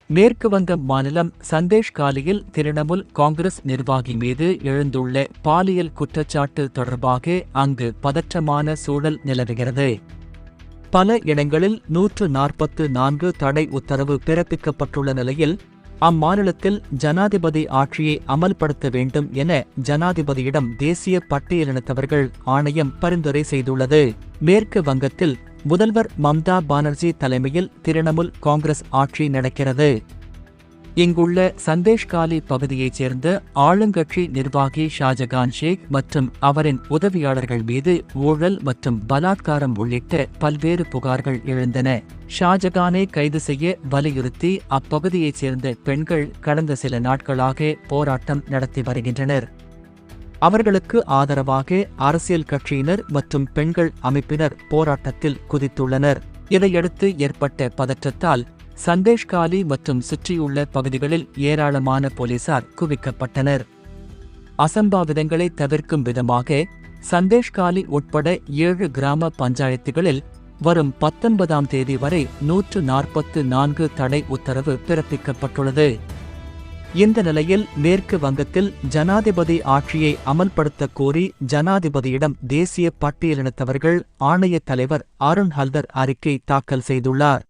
மேற்கு வங்க மாநிலம் சந்தேஷ்காலியில் திரிணமுல் காங்கிரஸ் நிர்வாகி மீது எழுந்துள்ள பாலியல் குற்றச்சாட்டு தொடர்பாக அங்கு பதற்றமான சூழல் நிலவுகிறது. பல இடங்களில் 144 தடை உத்தரவு பிறப்பிக்கப்பட்டுள்ள நிலையில் அம்மாநிலத்தில் ஜனாதிபதி ஆட்சியை அமல்படுத்த வேண்டும் என ஜனாதிபதியிடம் தேசிய பட்டியலினத்தவர்கள் ஆணையம் பரிந்துரை செய்துள்ளது. மேற்கு வங்கத்தில் முதல்வர் மம்தா பானர்ஜி தலைமையில் திரிணமுல் காங்கிரஸ் ஆட்சி நடக்கிறது. இங்குள்ள சந்தேஷ்காலி பகுதியைச் சேர்ந்த ஆளுங்கட்சி நிர்வாகி ஷாஜகான் ஷேக் மற்றும் அவரின் உதவியாளர்கள் மீது ஊழல் மற்றும் பலாத்காரம் உள்ளிட்ட பல்வேறு புகார்கள் எழுந்தன. ஷாஜகானை கைது செய்ய வலியுறுத்தி அப்பகுதியைச் சேர்ந்த பெண்கள் கடந்த சில நாட்களாக போராட்டம் நடத்தி வருகின்றனர். அவர்களுக்கு ஆதரவாக அரசியல் கட்சியினர் மற்றும் பெண்கள் அமைப்பினர் போராட்டத்தில் குதித்துள்ளனர். இதையடுத்து ஏற்பட்ட பதற்றத்தால் சந்தேஷ்காலி மற்றும் சுற்றியுள்ள பகுதிகளில் ஏராளமான போலீசார் குவிக்கப்பட்டனர். அசம்பாவிதங்களை தவிர்க்கும் விதமாக சந்தேஷ்காலி உட்பட 7 கிராம பஞ்சாயத்துகளில் வரும் 19ஆம் தேதி வரை 144 தடை உத்தரவு பிறப்பிக்கப்பட்டுள்ளது. இந்த நிலையில் மேற்கு வங்கத்தில் ஜனாதிபதி ஆட்சியை அமல்படுத்த கோரி ஜனாதிபதியிடம் தேசிய பட்டியலினத்தவர்கள் ஆணைய தலைவர் அருண் ஹல்தர் அறிக்கை தாக்கல் செய்துள்ளார்.